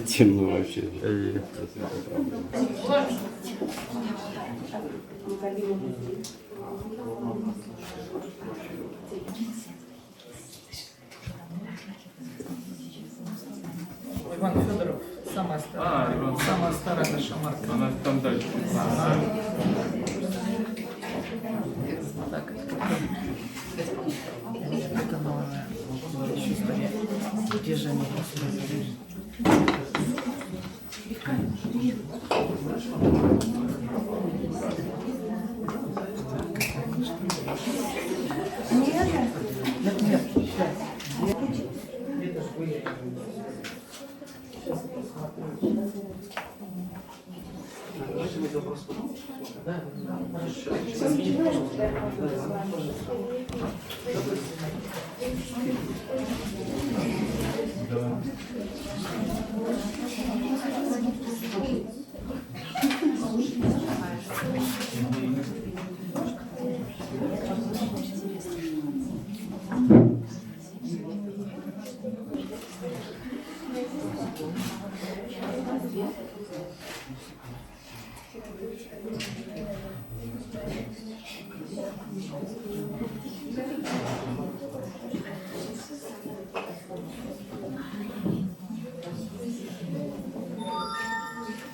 Темно вообще. Иван Федоров, самая старая наша марка. Она там дальше. Так, это новое чувство движения. Нет,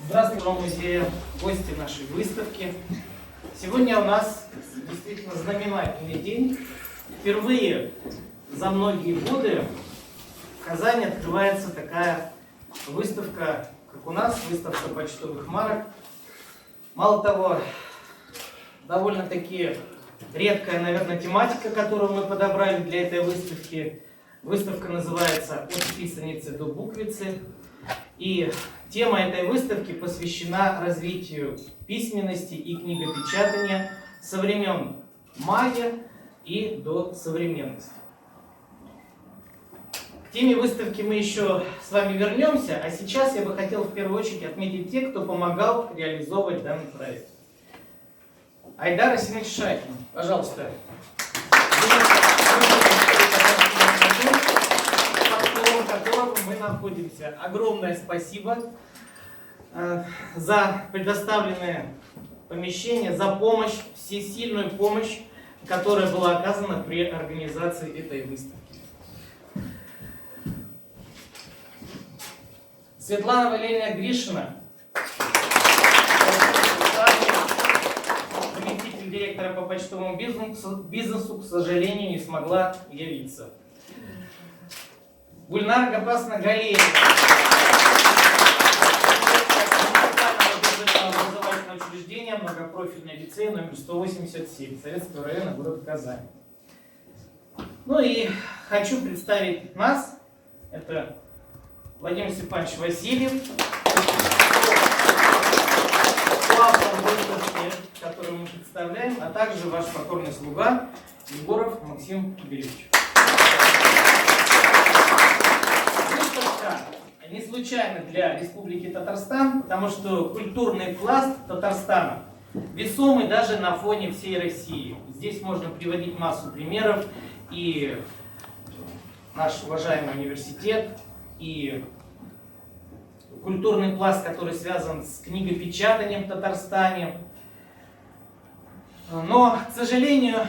Здравствуйте, музея, гости нашей выставки. Сегодня у нас действительно знаменательный день. Впервые за многие годы в Казани открывается такая выставка, как у нас, выставка почтовых марок. Мало того, довольно-таки редкая, наверное, тематика, которую мы подобрали для этой выставки. Выставка называется «От писаницы до буквицы». И тема этой выставки посвящена развитию письменности и книгопечатания со времен майя и до современности. К теме выставки мы еще с вами вернемся, а сейчас я бы хотел в первую очередь отметить тех, кто помогал реализовывать данный проект. Айдар Асимович Шайкин, пожалуйста. Которого мы находимся. Огромное спасибо за предоставленное помещение, за помощь, всесильную помощь, которая была оказана при организации этой выставки. Светлана Валерьевна Гришина, заместитель директора по почтовому бизнесу, к сожалению, не смогла явиться. Гульнара Габасовна Галеева, образовательное учреждение, многопрофильное лицей номер 187 Советского района города Казань. Ну и хочу представить нас. Это Владимир Степанович Васильев, автор выставки, которую мы представляем, а также ваш покорный слуга Егоров Максим Игоревич. Не случайно для Республики Татарстан, потому что культурный пласт Татарстана весомый даже на фоне всей России. Здесь можно приводить массу примеров, и наш уважаемый университет, и культурный пласт, который связан с книгопечатанием в Татарстане. Но, к сожалению,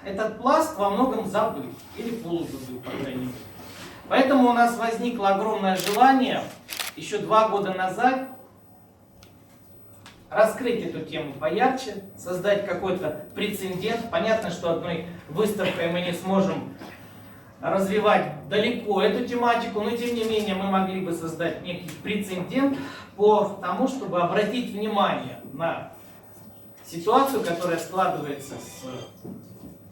этот пласт во многом забыт, или полузабыт, по крайней мере. Поэтому у нас возникло огромное желание еще 2 года назад раскрыть эту тему поярче, создать какой-то прецедент. Понятно, что одной выставкой мы не сможем развивать далеко эту тематику, но тем не менее мы могли бы создать некий прецедент по тому, чтобы обратить внимание на ситуацию, которая складывается с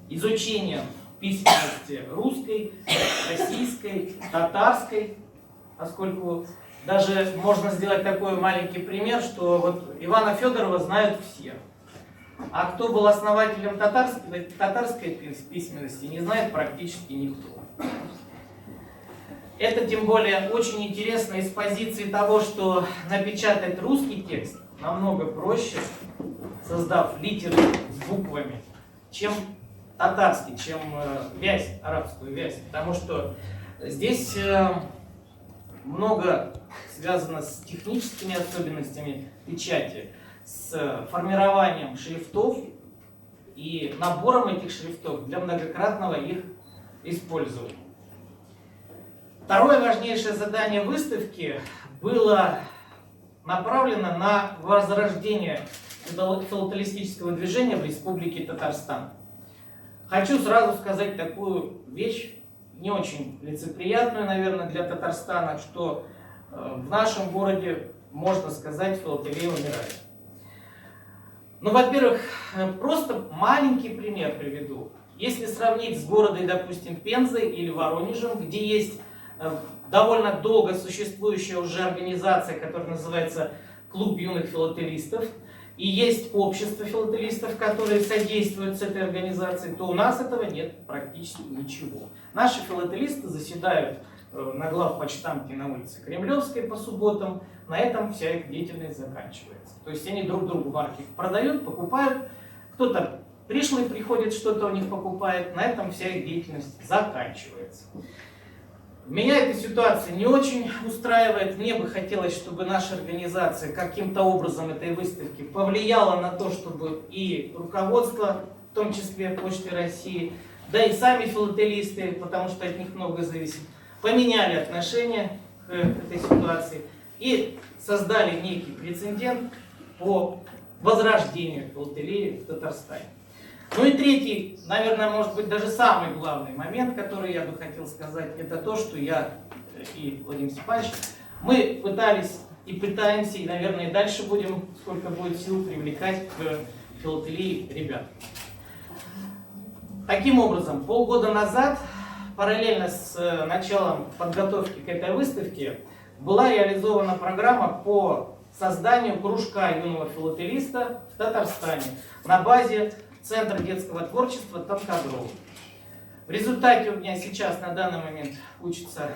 изучением письменности русской, российской, татарской, поскольку даже можно сделать такой маленький пример, что вот Ивана Федорова знают все, а кто был основателем татарской письменности, не знает практически никто. Это тем более очень интересно из позиции того, что напечатать русский текст намного проще, создав литеры с буквами, чем татарский, чем вязь, арабскую вязь. Потому что Здесь много связано с техническими особенностями печати, с формированием шрифтов и набором этих шрифтов для многократного их использования. Второе важнейшее задание выставки было направлено на возрождение филателистического движения в Республике Татарстан. Хочу сразу сказать такую вещь, не очень лицеприятную, наверное, для Татарстана, что в нашем городе, можно сказать, филателия умирает. Ну, во-первых, просто маленький пример приведу. Если сравнить с городом, допустим, Пензой или Воронежем, где есть довольно долго существующая уже организация, которая называется Клуб юных филателистов, и есть общество филателистов, которые содействуют с этой организацией, то у нас этого нет практически ничего. Наши филателисты заседают на главпочтамте на улице Кремлевской по субботам, на этом вся их деятельность заканчивается. То есть они друг другу марки продают, покупают, кто-то пришлый приходит, что-то у них покупает, на этом вся их деятельность заканчивается. Меня эта ситуация не очень устраивает. Мне бы хотелось, чтобы наша организация каким-то образом этой выставки повлияла на то, чтобы и руководство, в том числе Почты России, да и сами филателисты, потому что от них много зависит, поменяли отношение к этой ситуации и создали некий прецедент по возрождению филателии в Татарстане. Ну и третий, наверное, может быть даже самый главный момент, который я бы хотел сказать, это то, что я и Владимир Степанович, мы пытались и пытаемся, и, наверное, и дальше будем, сколько будет сил, привлекать к филателии ребят. Таким образом, полгода назад, параллельно с началом подготовки к этой выставке, была реализована программа по созданию кружка юного филателиста в Татарстане на базе Центра детского творчества Танкадрова. В результате у меня сейчас на данный момент учатся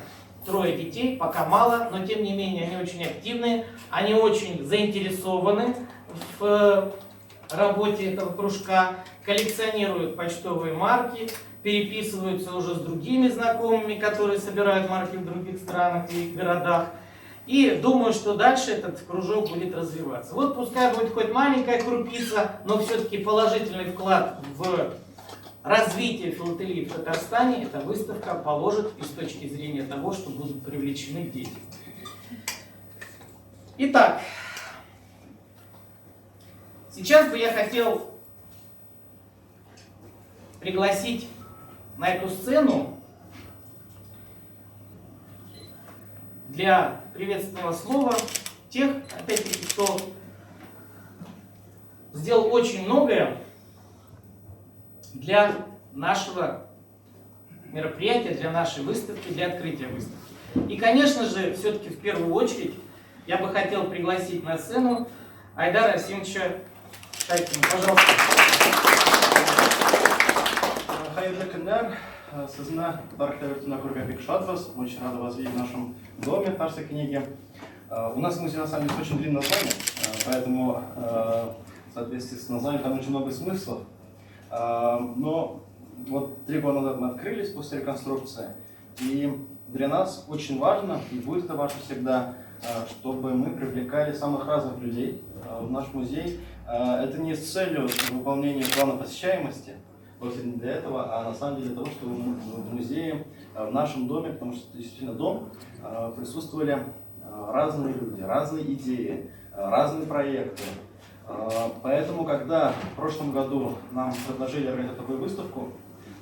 3 детей, пока мало, но тем не менее они очень активные, они очень заинтересованы в работе этого кружка, коллекционируют почтовые марки, переписываются уже с другими знакомыми, которые собирают марки в других странах и городах. И думаю, что дальше этот кружок будет развиваться. Вот пускай будет хоть маленькая крупица, но все-таки положительный вклад в развитие филателии в Татарстане эта выставка положит и с точки зрения того, что будут привлечены дети. Итак, сейчас бы я хотел пригласить на эту сцену для приветственного слова тех, опять-таки, кто сделал очень многое для нашего мероприятия, для нашей выставки, для открытия выставки. И, конечно же, все-таки в первую очередь я бы хотел пригласить на сцену Айдара Асимовича Шайкина. Пожалуйста. Хайырлы күннәр, сезне барактарына күргәнбек шатбыз. Очень рада вас видеть в нашем доме, в нашей книге. У нас музей на самом деле очень длинное название, поэтому в соответствии с названием там очень много смыслов. Но вот 3 года назад мы открылись после реконструкции, и для нас очень важно, и будет это важно всегда, чтобы мы привлекали самых разных людей в наш музей. Это не с целью выполнения плана посещаемости, вовсе не для этого, а на самом деле для того, чтобы в музее, в нашем доме, потому что это действительно дом, присутствовали разные люди, разные идеи, разные проекты. Поэтому, когда в прошлом году нам предложили организовать такую выставку,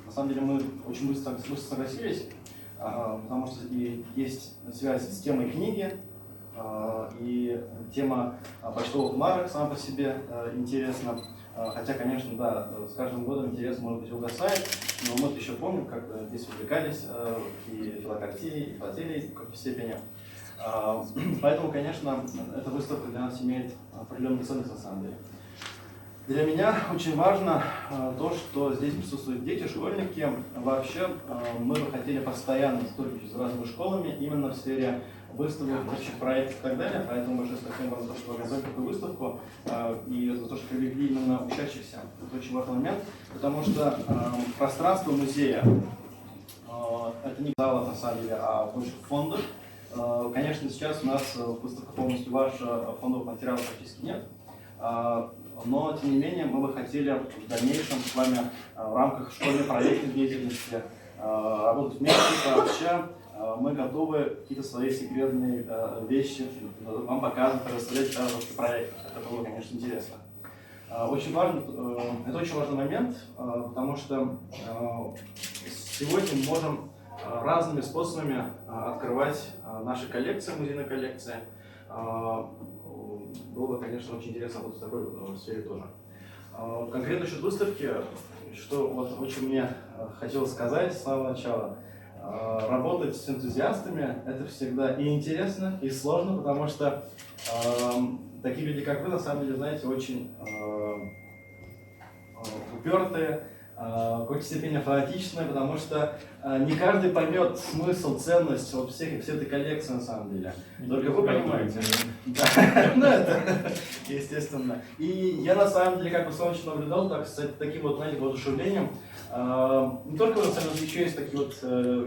на самом деле мы очень быстро согласились, потому что и есть связь с темой книги, и тема почтовых марок сама по себе интересна. Хотя, конечно, да, с каждым годом интерес, может быть, угасает, но мы еще помним, как здесь увлекались и филокартией, и филателией в какой-то степени. Поэтому, конечно, эта выставка для нас имеет определенную ценность на самом деле. Для меня очень важно то, что здесь присутствуют дети, школьники. Вообще мы бы хотели постоянно сотрудничать с разными школами именно в сфере выставок, общих проектов и так далее. Поэтому большое спасибо вам за то, что организовали такую выставку и за то, что привлекли именно учащихся. Это очень важный момент, потому что пространство музея Это не зала, на самом деле, а больше фондов. Конечно, сейчас у нас выставка полностью ваша, фондовых материалов практически нет. Но, тем не менее, мы бы хотели в дальнейшем с вами в рамках школьной проектной деятельности работать вместе, вообще. Мы готовы какие-то свои секретные вещи вам показывать, рассказать о ваших проектах. Это было, конечно, интересно. Очень важно, это очень важный момент, потому что сегодня мы можем разными способами открывать наши коллекции, музейные коллекции. Было бы, конечно, очень интересно работать в такой сфере тоже. Конкретно насчет выставки, что вот очень мне хотелось сказать с самого начала. Работать с энтузиастами — это всегда и интересно, и сложно, потому что такие люди, как вы, на самом деле, знаете, очень упертые, в какой-то степени фанатичные, потому что не каждый поймет смысл, ценность вот всей этой коллекции на самом деле. Только вы понимаете. Да, ну это естественно. И я на самом деле, как бы солнечно наблюдал, так, с таким вот, знаете, воодушевлением. Не только у нас, еще есть такие вот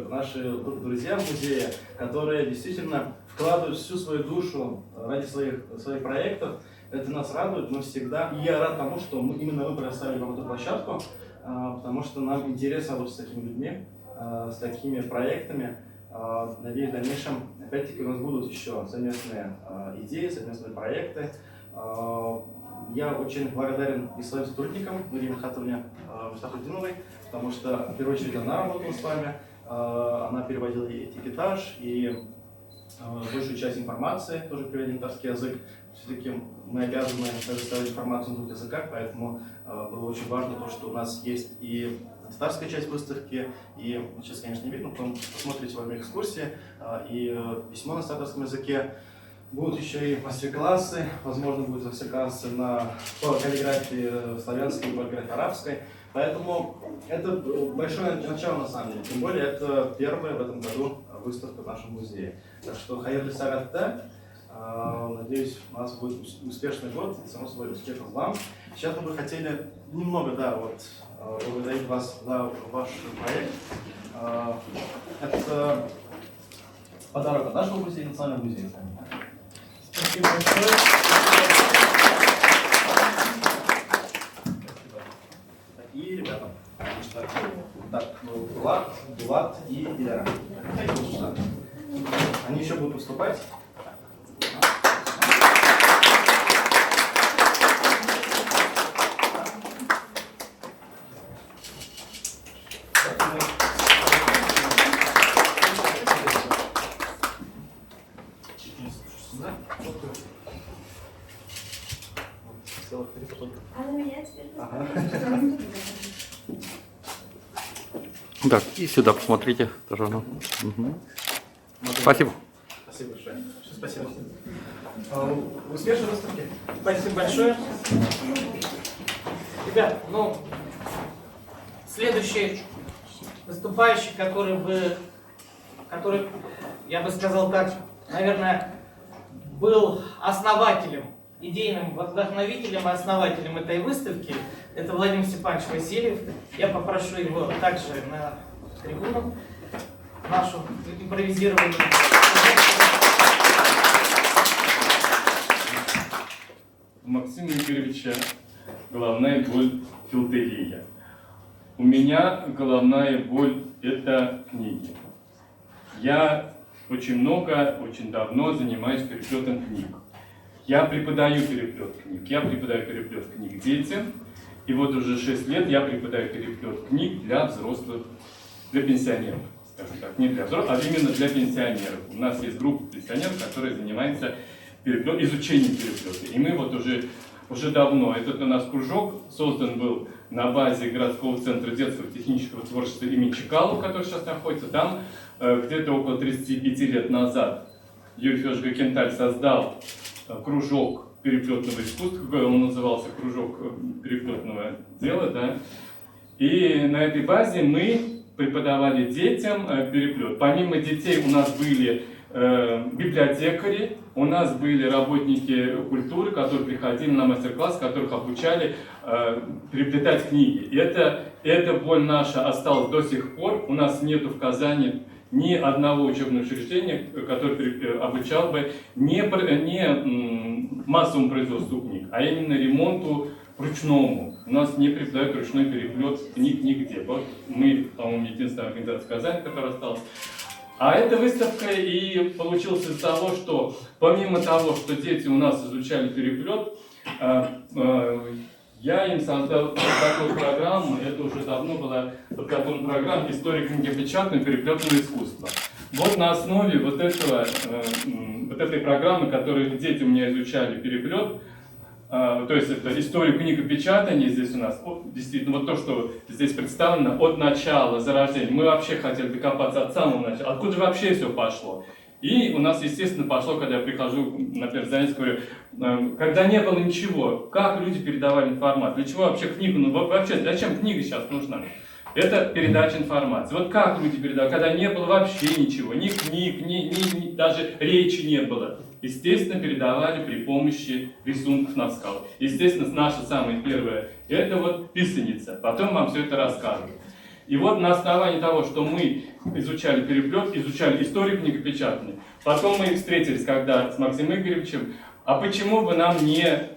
наши друзья в музее, которые действительно вкладывают всю свою душу ради своих проектов. Это нас радует, мы всегда. И я рад тому, что именно мы предоставили вам эту площадку, потому что нам интересно работать с такими людьми, с такими проектами. Надеюсь, в дальнейшем, опять-таки, у нас будут еще совместные идеи, совместные проекты. Я очень благодарен и своим сотрудникам, Марине Михайловне Мустафудиновой, потому что, в первую очередь, она работала с вами, она переводила и этикетаж, и большую часть информации тоже переводила на татарский язык. Все-таки мы обязаны предоставить информацию на двух языках, поэтому было очень важно то, что у нас есть и татарская часть выставки, и сейчас, конечно, не видно, потом посмотрите во время экскурсии, и письмо на татарском языке. Будут еще и мастер-классы, возможно, будут мастер-классы по каллиграфии славянской, по каллиграфии арабской. Поэтому это большое начало на самом деле. Тем более это первая в этом году выставка в нашем музее. Так что хайырлы сагатта. Надеюсь, у нас будет успешный год, и само собой успехов вам. Сейчас мы бы хотели немного, поблагодарить вас за ваш проект. Это подарок от нашего музея, Национального музея. Спасибо большое. И ребята, Булат и Диляра. Они еще будут выступать. Так, и сюда посмотрите тоже. Угу. Спасибо. Спасибо большое. Спасибо. Успешной выставки. Спасибо большое. Ребят, следующий выступающий, который, я бы сказал так, наверное, был основателем, идейным вдохновителем и основателем этой выставки, это Владимир Степанович Васильев. Я попрошу его также на трибуну нашу импровизированную. У Максима Игоревича головная боль – филателия. У меня головная боль – это книги. Я очень давно занимаюсь переплетом книг. Я преподаю переплет книг детям. И вот уже 6 лет я преподаю переплет книг для взрослых, для пенсионеров, скажем так, не для взрослых, а именно для пенсионеров. У нас есть группа пенсионеров, которые занимаются изучением переплета. И мы вот уже давно, этот у нас кружок создан был на базе городского центра детского технического творчества имени Чекалова, который сейчас находится там, где-то около 35 лет назад Юрий Федорович Гакенталь создал кружок переплетного искусства, он назывался кружок переплетного дела, да. И на этой базе мы преподавали детям переплет. Помимо детей у нас были библиотекари, у нас были работники культуры, которые приходили на мастер-класс, которых обучали переплетать книги. Эта боль наша осталась до сих пор. У нас нет в Казани ни одного учебного учреждения, которое обучал бы не массовому производству книг, а именно ремонту ручному. У нас не преподают ручной переплет книг нигде. Вот мы, по-моему, единственная организация в Казани, которая осталась. А эта выставка и получилась из-за того, что помимо того, что дети у нас изучали переплет, я им создал такую программу, это уже давно была подготовлена программа «История книгопечатного и переплетного искусства». Вот на основе вот этой программы, которую дети у меня изучали переплет, то есть это история книгопечатания здесь у нас, действительно, вот то, что здесь представлено от начала, зарождения. Мы вообще хотели докопаться от самого начала, откуда же вообще все пошло. И у нас, естественно, пошло, когда я прихожу на первое занятие, говорю, когда не было ничего, как люди передавали информацию, для чего вообще книгу, ну вообще, зачем книга сейчас нужна? Это передача информации. Вот как люди передавали, когда не было вообще ничего, ни книг, ни даже речи не было. Естественно, передавали при помощи рисунков на скалах. Естественно, наша самая первая, это вот писаница. Потом вам все это расскажут. И вот на основании того, что мы изучали переплет, изучали историю книгопечатания, потом мы встретились когда с Максимом Игоревичем, а почему бы нам не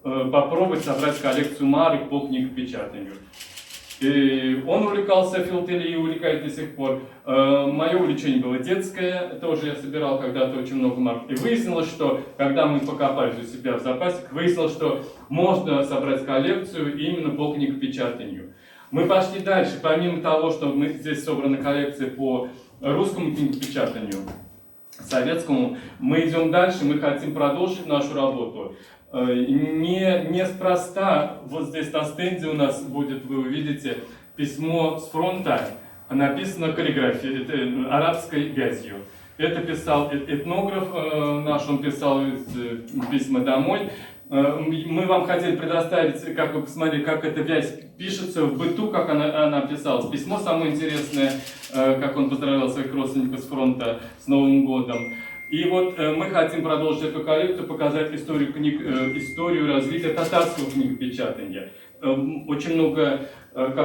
попробовать собрать коллекцию марок по книгопечатанию? И он увлекался филателией, увлекает до сих пор. Мое увлечение было детское, тоже я собирал когда-то очень много марок. И выяснилось, что когда мы покопались у себя в запасах, выяснилось, что можно собрать коллекцию именно по книгопечатанию. Мы пошли дальше, помимо того, что здесь собрана коллекция по русскому книгопечатанию, советскому, мы идем дальше, мы хотим продолжить нашу работу. Неспроста вот здесь на стенде у нас будет, вы увидите, письмо с фронта, написано каллиграфией, арабской вязью. Это писал этнограф наш, он писал письма домой. Мы вам хотели предоставить, как вы посмотрели, как эта вязь пишется в быту, как она писалась. Письмо самое интересное, как он поздравлял своих родственников с фронта с Новым годом. И вот мы хотим продолжить эту коллекцию, показать историю книг, историю развития татарского книгопечатания. Очень много, эта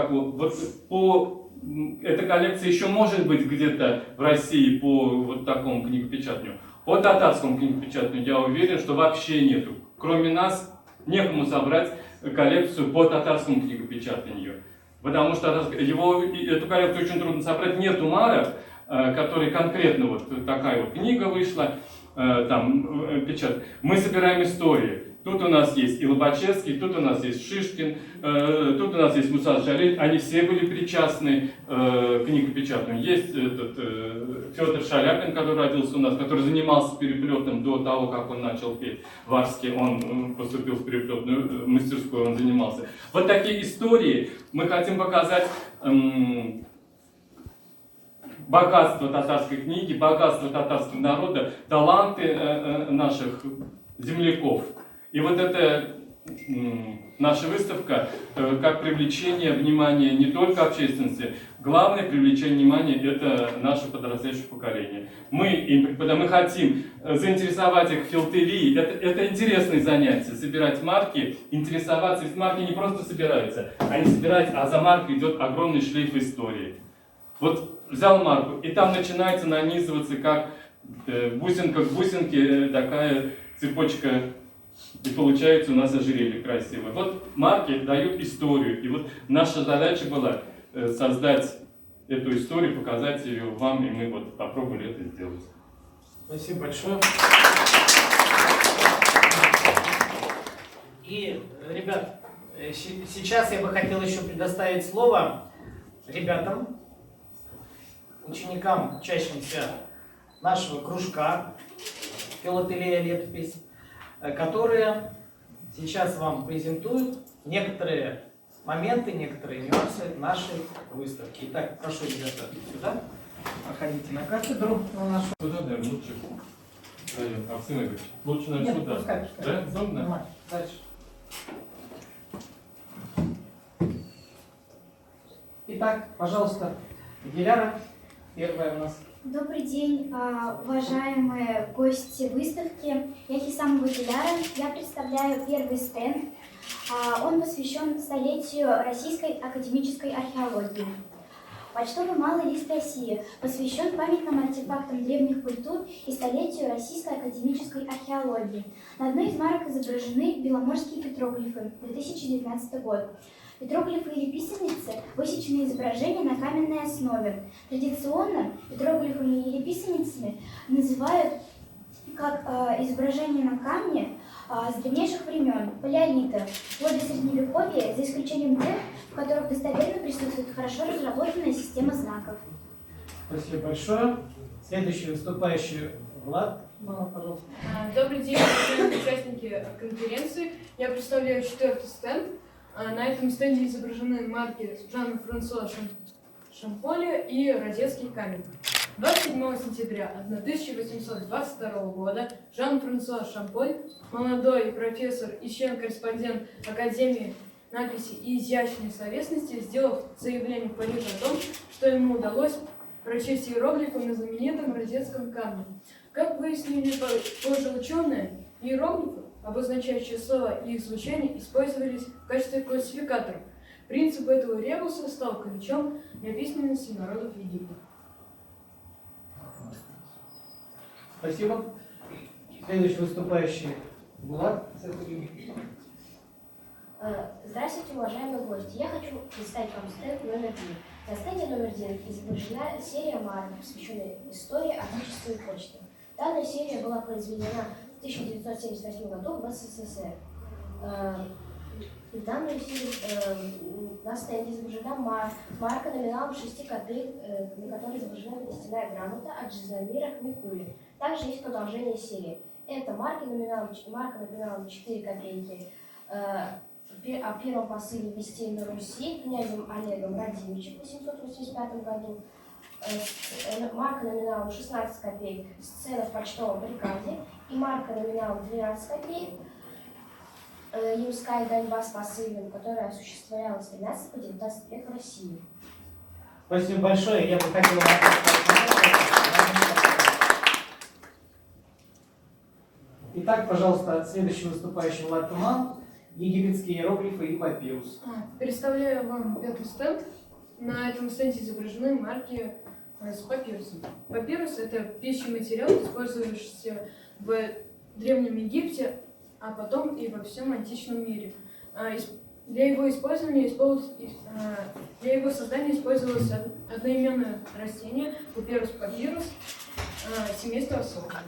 коллекция еще может быть где-то в России по вот такому книгопечатанию. По татарскому книгопечатанию я уверен, что вообще нету. Кроме нас, некому собрать коллекцию по татарскому книгопечатанию. Потому что эту коллекцию очень трудно собрать. Нету марок, которые конкретно вот такая вот книга вышла, там печат. Мы собираем истории. Тут у нас есть и Лобачевский, тут у нас есть Шишкин, тут у нас есть Муса Джалиль. Они все были причастны к книгопечатанию. Есть Федор Шаляпин, который родился у нас, который занимался переплетом до того, как он начал петь в Арске. Он поступил в переплетную мастерскую, он занимался. Вот такие истории мы хотим показать. Богатство татарской книги, богатство татарского народа, таланты наших земляков. И вот эта наша выставка как привлечение внимания не только общественности, главное привлечение внимания это наше подрастающее поколение. Мы хотим заинтересовать их филателией. Это интересное занятие, собирать марки, интересоваться. Ведь марки не просто собираются, они собираются, а за маркой идет огромный шлейф истории. Вот взял марку, и там начинается нанизываться, как бусинка к бусинке, такая цепочка, и получается у нас ожерелье красивое. Вот марки дают историю, и вот наша задача была создать эту историю, показать ее вам, и мы вот попробовали это сделать. Спасибо большое. И, ребят, сейчас я бы хотел еще предоставить слово ребятам, ученикам, учащимся нашего кружка «Филателия. Летопись», которые сейчас вам презентуют некоторые моменты, некоторые нюансы нашей выставки. Итак, прошу, ребята, сюда. Проходите на кафедру на нашу. Сюда, наверное, лучше. Максим Игоревич, лучше, наверное, Нет, сюда. пускай. Да? Удобно? Нормально. Дальше. Итак, пожалуйста, Диляра, первая у нас. Добрый день, уважаемые гости выставки. Я Хисамова Диляра. Я представляю первый стенд. Он посвящен столетию российской академической археологии. Почтовый малый лист России посвящен памятным артефактам древних культур и столетию российской академической археологии. На одной из марок изображены беломорские петроглифы, 2019 год. Петроглифы или писаницы – высеченные изображения на каменной основе. Традиционно петроглифами или писаницами называют как изображения на камне с древнейших времен, палеолита, вплоть до средневековья, за исключением тех, в которых достоверно присутствует хорошо разработанная система знаков. Спасибо большое. Следующий выступающий Влад, пожалуйста. Добрый день, уважаемые участники конференции. Я представляю 4-й стенд. На этом стенде изображены марки Жана-Франсуа Шамполя и Розетский камень. 27 сентября 1822 года Жан-Франсуа Шамполь, молодой профессор и член-корреспондент Академии надписи и изящной словесности, сделал заявление в Париже о том, что ему удалось прочесть иероглифы на знаменитом Розетском камне. Как выяснили позже ученые, иероглифы, обозначающие слова и их звучание, использовались в качестве классификаторов. Принцип этого ребуса стал ключом для письменности народов Египта. Спасибо. Следующий выступающий Влад. Здравствуйте, уважаемые гости. Я хочу представить вам стенд номер 3. На стенде номер 9 изображена серия марок, посвященная истории, отечеству и почте. Данная серия была произведена в 1978 году в СССР. В данной серии на стенде изображена марка номиналом 6 копеек, на которой изображена берестяная грамота от Жизномира Хмикули. Также есть продолжение серии. Это марка номиналом 4 копейки о первом посыле вестей на Руси князем Олегом Радимичем в 885 году. Марка номиналом 16 копеек «Сцена в почтовом приказе» и марка номиналом 12 копеек «Ямская гоньба с посыльным», которая осуществлялась с 13 по 19 век в России. Спасибо большое. Я бы хотел Итак, пожалуйста, следующий выступающий Влад Туман. Египетские иероглифы и папирус. Представляю вам 5-й стенд. На этом стенде изображены марки с папирусом. Папирус – это пищевой материал, использующийся в Древнем Египте, а потом и во всем античном мире. Для его создания использовалось одноименное растение папирус папирус семейства осока.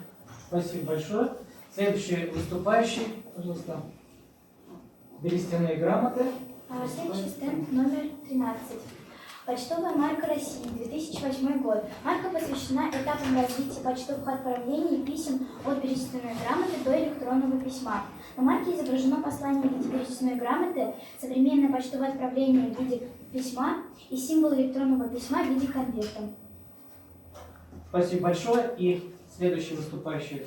Спасибо большое. Следующий выступающий, пожалуйста, берестяные грамоты. Следующий стенд номер 13. Почтовая марка России, 2008 год. Марка посвящена этапам развития почтовых отправлений и писем от берестяной грамоты до электронного письма. На марке изображено послание в виде берестяной грамоты, современное почтовое отправление в виде письма и символ электронного письма в виде конверта. Спасибо большое. И следующий выступающий.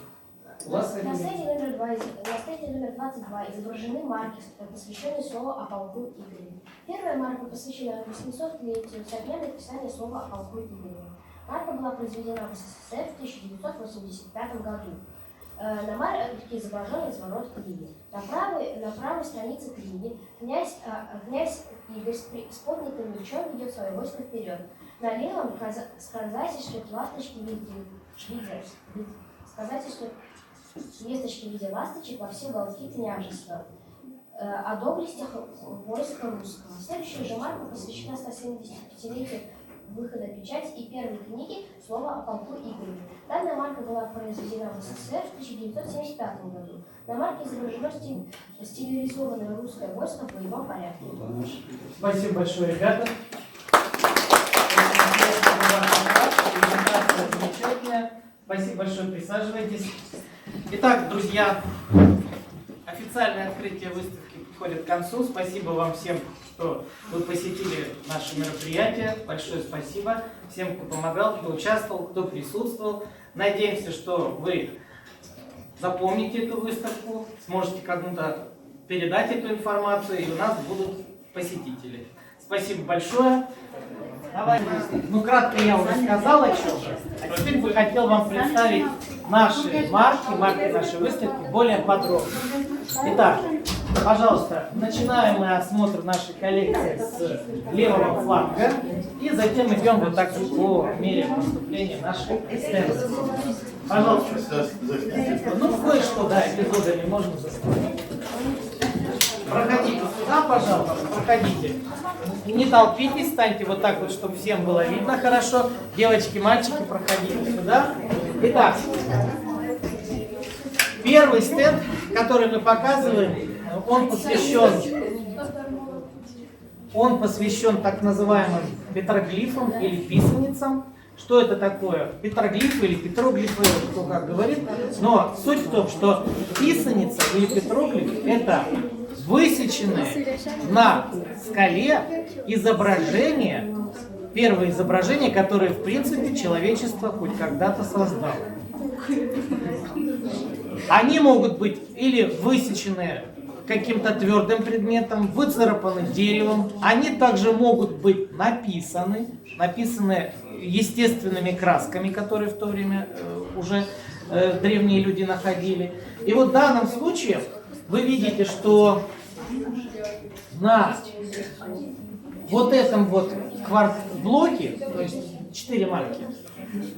На стенде номер 22 изображены марки, посвященные слову о полку Игореве. Первая марка посвящена 800-летию со дня написания слова о полку Игореве. Марка была произведена в СССР в 1985 году. На марке изображен изворот книги. На правой странице книги князь Игорь с поднятым мечом ведет свое войско вперед. На левом сказательствует ласточки в виде ласточек во все уголки княжества, о доблестях войска русского. Следующая же марка посвящена 175-летию выхода печати и первой книги «Слово о полку Игореве». Данная марка была произведена в СССР в 1975 году. На марке изображено стилизованное русское войско в боевом порядке. Спасибо большое, ребята. Замечательно. Спасибо большое, присаживайтесь. Итак, друзья, официальное открытие выставки подходит к концу. Спасибо вам всем, что вы посетили наше мероприятие. Большое спасибо всем, кто помогал, кто участвовал, кто присутствовал. Надеемся, что вы запомните эту выставку, сможете кому-то передать эту информацию, и у нас будут посетители. Спасибо большое. Давай, ну кратко я уже сказал о чем, а теперь бы хотел вам представить наши марки нашей выставки более подробно. Итак, пожалуйста, начинаем мы осмотр нашей коллекции с левого фланга и затем идем вот так по мере поступления наших стендов. Пожалуйста. Ну, кое-что, да, эпизодами можно заставить. Проходите сюда, пожалуйста, проходите. Не толпитесь, станьте вот так вот, чтобы всем было видно хорошо. Девочки, мальчики, проходите сюда. Итак, первый стенд, который мы показываем, он посвящен так называемым петроглифам или писаницам. Что это такое? Петроглифы или петроглифы, кто как говорит. Но суть в том, что писаница или петроглиф — это высеченные на скале изображения, первые изображения, которые, в принципе, человечество хоть когда-то создало. Они могут быть или высечены каким-то твердым предметом, выцарапаны деревом. Они также могут быть написаны естественными красками, которые в то время уже древние люди находили. И вот в данном случае вы видите, что на вот этом вот кварт-блоке, то есть 4 марки,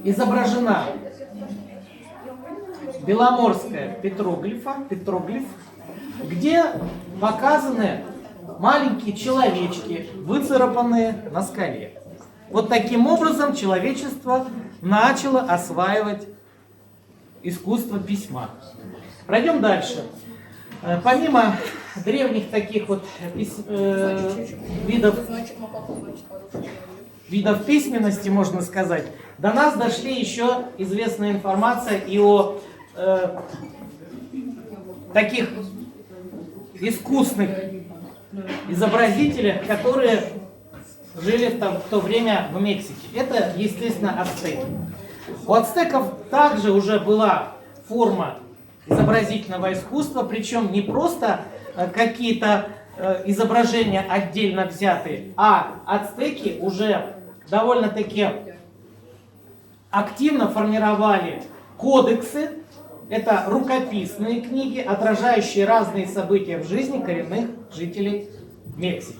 изображена беломорская петроглиф, где показаны маленькие человечки, выцарапанные на скале. Вот таким образом человечество начало осваивать искусство письма. Пройдем дальше. Помимо древних таких вот видов письменности, можно сказать, до нас дошли еще известная информация и о таких искусных изобразителях, которые жили в то время в Мексике. Это, естественно, ацтеки. У ацтеков также уже была форма изобразительного искусства, причем не просто какие-то изображения отдельно взятые, а ацтеки уже довольно-таки активно формировали кодексы. Это рукописные книги, отражающие разные события в жизни коренных жителей Мексики.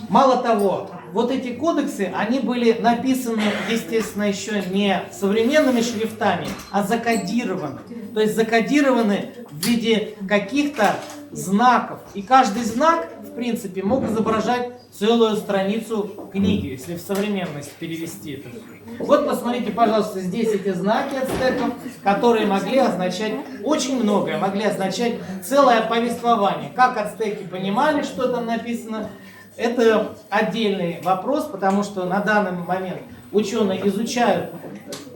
Мало того, вот эти кодексы, они были написаны, естественно, еще не современными шрифтами, а закодированы. То есть закодированы в виде каких-то знаков. И каждый знак, в принципе, мог изображать целую страницу книги, если в современность перевести это. Вот посмотрите, пожалуйста, здесь эти знаки ацтеков, которые могли означать очень многое, могли означать целое повествование. Как ацтеки понимали, что там написано, это отдельный вопрос, потому что на данный момент ученые изучают,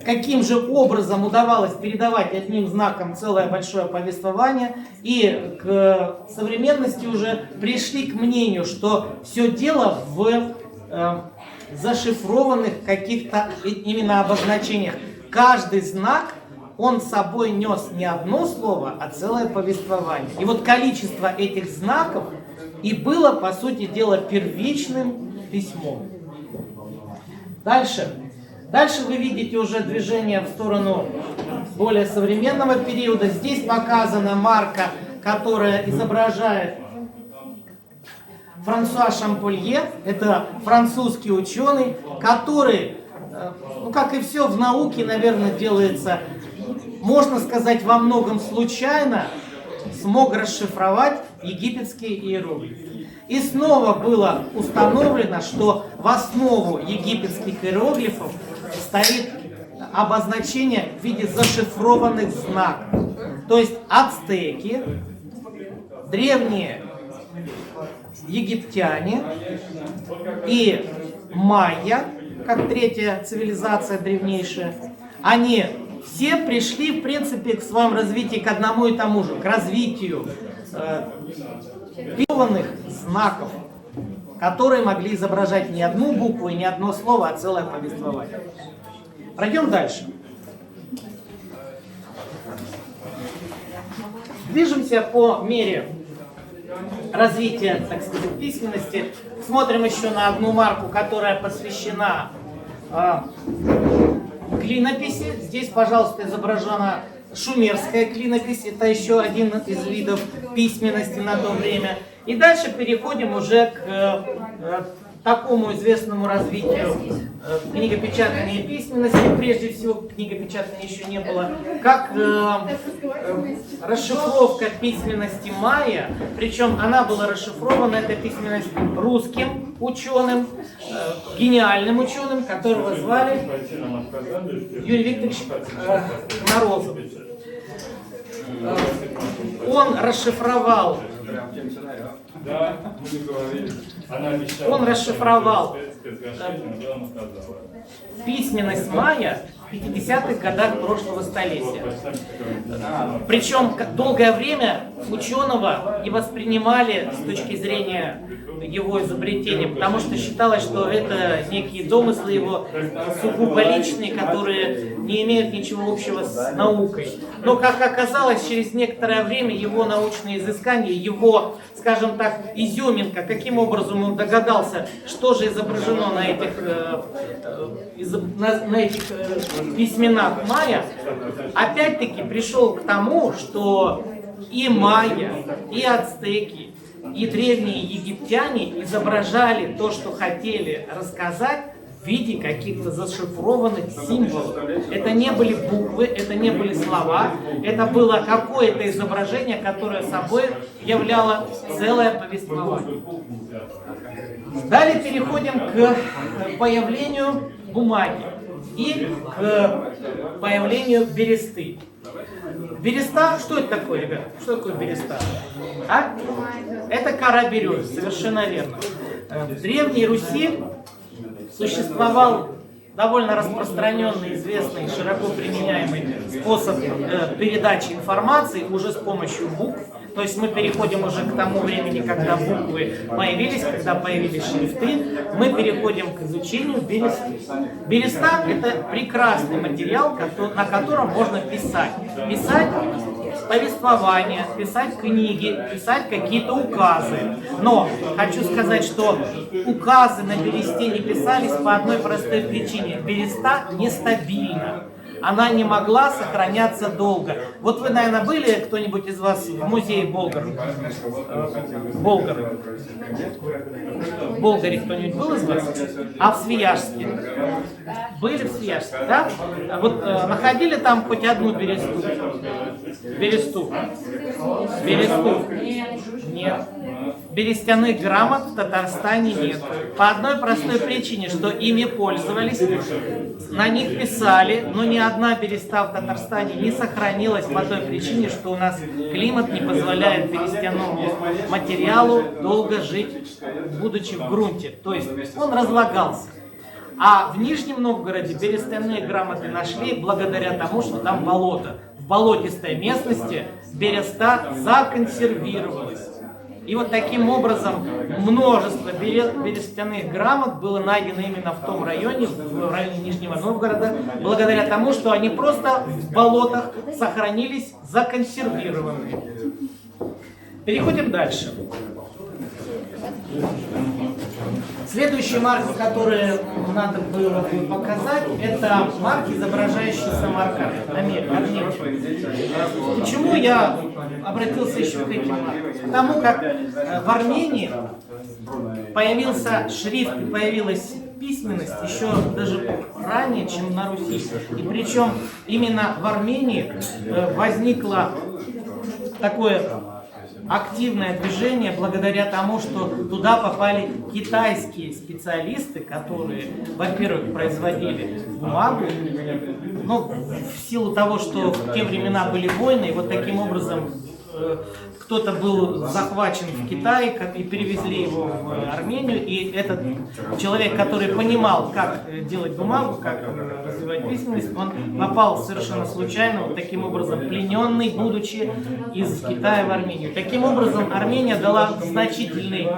каким же образом удавалось передавать одним знаком целое большое повествование, и к современности уже пришли к мнению, что все дело в зашифрованных каких-то именно обозначениях. Каждый знак, он с собой нес не одно слово, а целое повествование. И вот количество этих знаков и было, по сути дела, первичным письмом. Дальше вы видите уже движение в сторону более современного периода. Здесь показана марка, которая изображает Франсуа Шамполье. Это французский ученый, который, ну как и все в науке, наверное, делается, можно сказать, во многом случайно, смог расшифровать египетские иероглифы. И снова было установлено, что в основу египетских иероглифов стоит обозначение в виде зашифрованных знаков. То есть ацтеки, древние египтяне и майя, как третья цивилизация древнейшая, они все пришли, в принципе, в своем развитии к одному и тому же, к развитию письменных знаков, которые могли изображать не одну букву и не одно слово, а целое повествование. Пройдем дальше. Движемся по мере развития, так сказать, письменности. Смотрим еще на одну марку, которая посвящена клинописи. Здесь, пожалуйста, изображена шумерская клинопись. Это еще один из видов письменности на то время. И дальше переходим уже к такому известному развитию книгопечатания и письменности. Прежде всего, книгопечатания еще не было. Как расшифровка письменности майя. Причем она была расшифрована, эта письменность, русским ученым, гениальным ученым, которого звали Юрий Викторович Морозов. Он расшифровал письменность майя в 50-х годах прошлого столетия. Причем долгое время ученого не воспринимали с точки зрения его изобретения, потому что считалось, что это некие домыслы его сугубо личные, которые не имеют ничего общего с наукой. Но, как оказалось, через некоторое время его научные изыскания, его, скажем так, изюминка, каким образом он догадался, что же изображено на этих письменах майя, опять-таки пришел к тому, что и майя, и ацтеки, и древние египтяне изображали то, что хотели рассказать, в виде каких-то зашифрованных символов. Это не были буквы, это не были слова, это было какое-то изображение, которое собой являло целое повествование. Далее переходим к появлению бумаги и к появлению бересты. Береста, что это такое, ребят? Что такое береста? А? Это кора берез, совершенно верно. В Древней Руси существовал довольно распространенный, известный, широко применяемый способ передачи информации уже с помощью букв. То есть мы переходим уже к тому времени, когда буквы появились, когда появились шрифты, мы переходим к изучению бересты. Береста – это прекрасный материал, на котором можно писать. Писать повествования, писать книги, писать какие-то указы. Но хочу сказать, что указы на бересте не писались по одной простой причине. Береста нестабильна. Она не могла сохраняться долго. Вот вы, наверное, были, кто-нибудь из вас, в музее Болгар? Болгар. В Болгаре кто-нибудь был из вас? А в Свияжске? Были в Свияжске, да? Вот находили там хоть одну бересту? Бересту? Бересту? Нет. Берестяных грамот в Татарстане нет. По одной простой причине, что ими пользовались, на них писали, но ни одна береста в Татарстане не сохранилась по той причине, что у нас климат не позволяет берестяному материалу долго жить, будучи в грунте. То есть он разлагался. А в Нижнем Новгороде берестяные грамоты нашли благодаря тому, что там болото. В болотистой местности береста законсервировалась. И вот таким образом множество берестяных грамот было найдено именно в том районе, в районе Нижнего Новгорода, благодаря тому, что они просто в болотах сохранились законсервированные. Переходим дальше. Следующие марки, которые надо было бы показать, это марки, изображающие Самарканд, Армению. Почему я обратился еще к этим маркам? Потому как в Армении появился шрифт и появилась письменность еще даже ранее, чем на Руси. И причем именно в Армении возникло такое активное движение благодаря тому, что туда попали китайские специалисты, которые, во-первых, производили бумагу, но в силу того, что в те времена были войны, и вот таким образом кто-то был захвачен в Китае и перевезли его в Армению, и этот человек, который понимал, как делать бумагу, как развивать письменность, он попал совершенно случайно, вот таким образом плененный, будучи из Китая в Армению. Таким образом, Армения дала значительный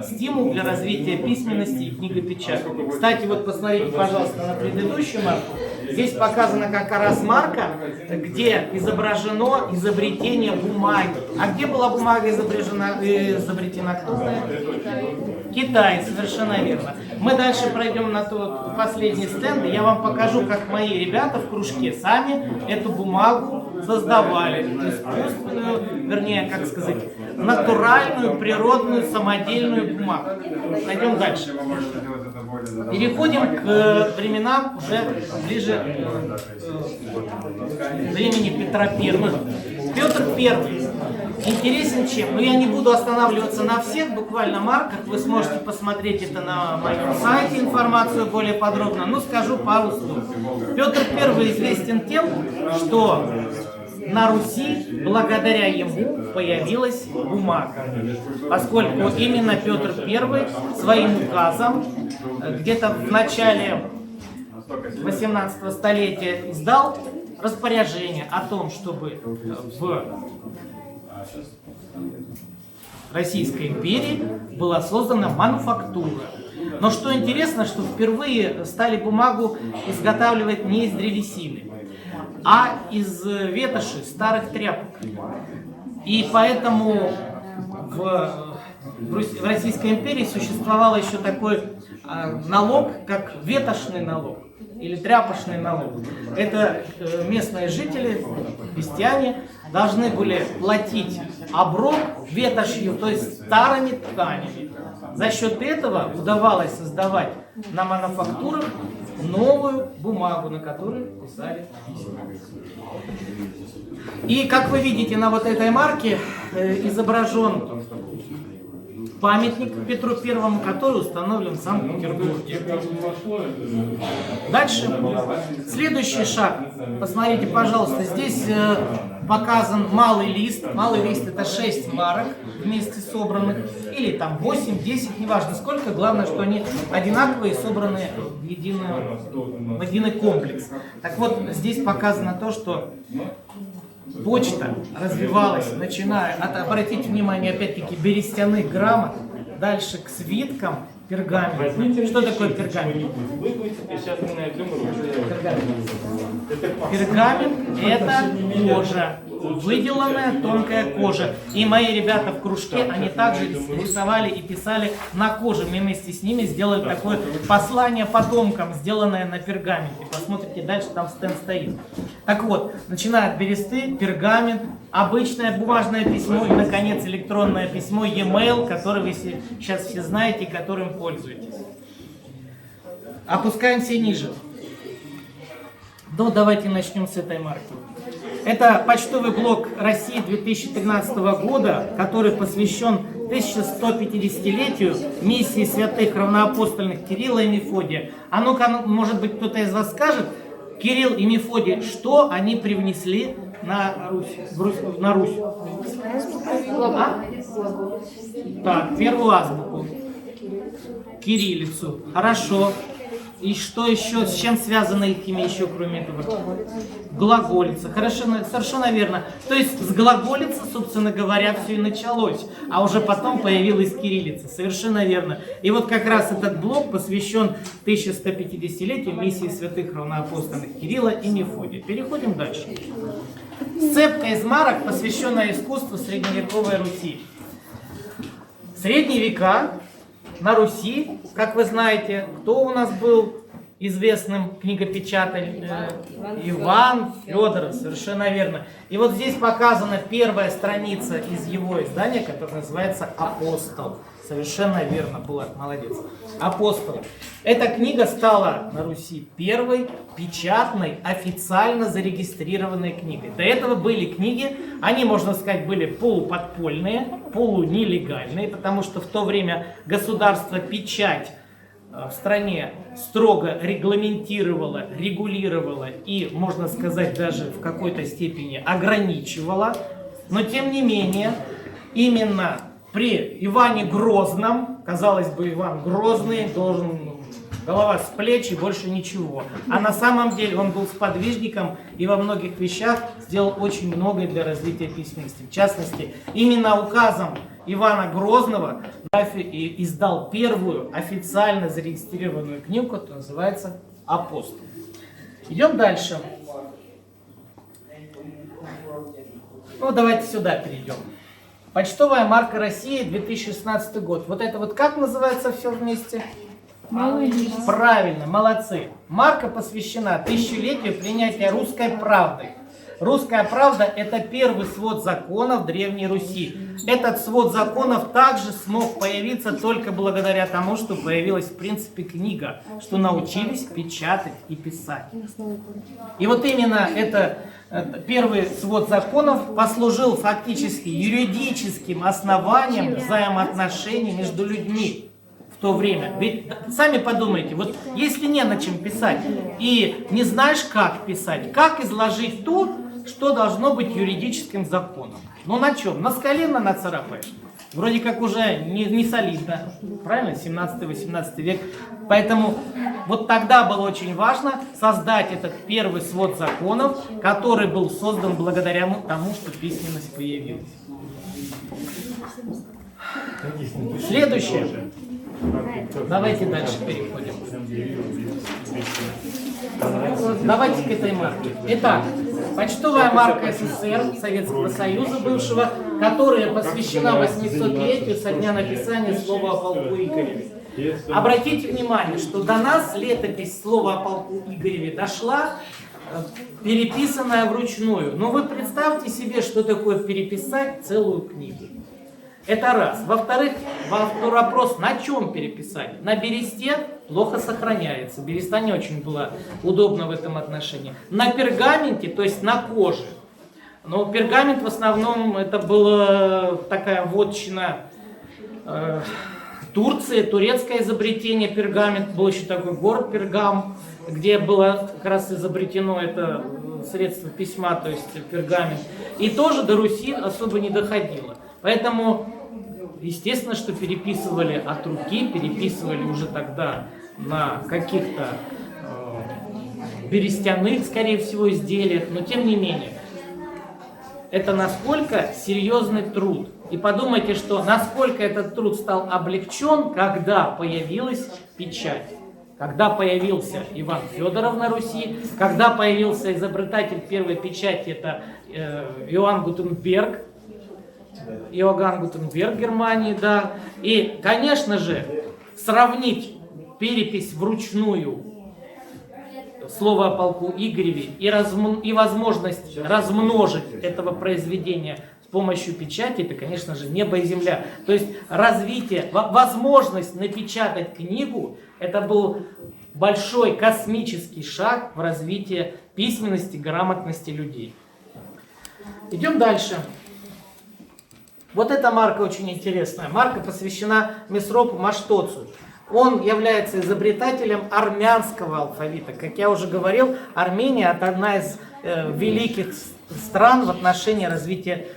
стимул для развития письменности и книгопечатания. Кстати, вот посмотрите, пожалуйста, на предыдущую марку. Здесь показана как раз марка, где изображено изобретение бумаги. А где была бумага изобретена? Кто знает? Китай, совершенно верно. Мы дальше пройдем на тот последний стенд, и я вам покажу, как мои ребята в кружке сами эту бумагу создавали. Искусственную, вернее, как сказать, натуральную, природную, самодельную бумагу. Пойдем дальше. Переходим к временам уже ближе к времени Петра I. Петр I интересен чем? Но я не буду останавливаться на всех буквально марках, вы сможете посмотреть это на моем сайте, информацию более подробно, но скажу пару слов. Петр I известен тем, что на Руси благодаря ему появилась бумага, поскольку именно Петр I своим указом где-то в начале 18 столетия издал распоряжение о том, чтобы в Российской империи была создана мануфактура. Но что интересно, что впервые стали бумагу изготавливать не из древесины, а из ветоши, старых тряпок. И поэтому в Российской империи существовал еще такой налог, как ветошный налог или тряпочный налог. Это местные жители, крестьяне, должны были платить оброк ветошью, то есть старыми тканями. За счет этого удавалось создавать на мануфактурах новую бумагу, на которой писали письма. И как вы видите на вот этой марке изображен памятник Петру Первому, который установлен в Санкт-Петербурге. Дальше. Следующий шаг. Посмотрите, пожалуйста, здесь показан малый лист. Малый лист — это 6 марок вместе собранных, или там 8, 10, неважно сколько. Главное, что они одинаковые, собраны в единый комплекс. Так вот, здесь показано то, что почта развивалась, начиная от, обратите внимание, опять-таки, берестяных грамот, дальше к свиткам, пергамент. Что такое пергамент? Пергамент — это кожа, выделанная тонкая кожа. И мои ребята в кружке, они также рисовали и писали на коже. Мы вместе с ними сделали такое послание потомкам, сделанное на пергаменте. Посмотрите, дальше там стенд стоит. Так вот, начиная от бересты, пергамент, обычное бумажное письмо и, наконец, электронное письмо, e-mail, который вы сейчас все знаете и которым пользуетесь. Опускаемся ниже. Ну, давайте начнем с этой марки. Это почтовый блок России 2013 года, который посвящен 1150-летию миссии святых равноапостольных Кирилла и Мефодия. А ну-ка, может быть, кто-то из вас скажет, Кирилл и Мефодий, что они привнесли на Русь? На Русь? А? Так, первую азбуку. Кириллицу. Хорошо. И что еще, с чем связано их имя еще, кроме этого? Глаголица. Хорошо, совершенно верно. То есть с глаголицы, собственно говоря, все и началось. А уже потом появилась кириллица. Совершенно верно. И вот как раз этот блок посвящен 1150-летию миссии святых равноапостольных Кирилла и Мефодия. Переходим дальше. Сцепка из марок, посвященная искусству средневековой Руси. Средние века на Руси, как вы знаете, кто у нас был известным книгопечателем? Иван Федоров, совершенно верно. И вот здесь показана первая страница из его издания, которая называется «Апостол». Совершенно верно, Булат, молодец. «Апостол». Эта книга стала на Руси первой печатной, официально зарегистрированной книгой. До этого были книги, они, можно сказать, были полуподпольные, полунелегальные, потому что в то время государство печать в стране строго регламентировало, регулировало и, можно сказать, даже в какой-то степени ограничивало. Но, тем не менее, именно при Иване Грозном, казалось бы, Иван Грозный должен голова с плеч и больше ничего. А на самом деле он был сподвижником и во многих вещах сделал очень многое для развития письменности. В частности, именно указом Ивана Грозного и издал первую официально зарегистрированную книгу, которая называется «Апостол». Идем дальше. Ну, давайте сюда перейдем. Почтовая марка России, 2016 год. Вот это вот как называется все вместе? Правильно, молодцы. Марка посвящена тысячелетию принятия русской правды. Русская правда – это первый свод законов Древней Руси. Этот свод законов также смог появиться только благодаря тому, что появилась в принципе книга, что научились печатать и писать. И вот именно это первый свод законов послужил фактически юридическим основанием взаимоотношений между людьми в то время. Ведь сами подумайте, вот если не на чем писать и не знаешь, как писать, как изложить то, что должно быть юридическим законом? Ну на чем? На скале нацарапаешь. Вроде как уже не солидно. Правильно? 17-18 век. Поэтому вот тогда было очень важно создать этот первый свод законов, который был создан благодаря тому, что письменность появилась. Следующее. Давайте дальше переходим. Давайте к этой марке. Итак, почтовая марка СССР, Советского Союза бывшего, которая посвящена 800-летию со дня написания слова о полку Игореве. Обратите внимание, что до нас летопись слова о полку Игореве дошла, переписанная вручную. Но вы представьте себе, что такое переписать целую книгу. Это раз. Во-вторых, вопрос, на чем переписать? На бересте плохо сохраняется. Береста не очень была удобна в этом отношении. На пергаменте, то есть на коже. Но пергамент в основном это была такая вотчина Турции, турецкое изобретение пергамент. Был еще такой город Пергам, где было как раз изобретено это средство письма, то есть пергамент. И тоже до Руси особо не доходило. Поэтому, естественно, что переписывали от руки, переписывали уже тогда на каких-то берестяных, скорее всего, изделиях, но тем не менее, это насколько серьезный труд. И подумайте, что насколько этот труд стал облегчен, когда появилась печать. Когда появился Иван Федоров на Руси, когда появился изобретатель первой печати, это Иоганн Гутенберг в Германии, да. И, конечно же, сравнить перепись вручную слова о полку Игореве и возможность размножить этого произведения с помощью печати, это, конечно же, небо и земля. То есть развитие, возможность напечатать книгу, это был большой космический шаг в развитии письменности, грамотности людей. Идем дальше. Вот эта марка очень интересная. Марка посвящена Месропу Маштоцу. Он является изобретателем армянского алфавита. Как я уже говорил, Армения – это одна из великих стран в отношении развития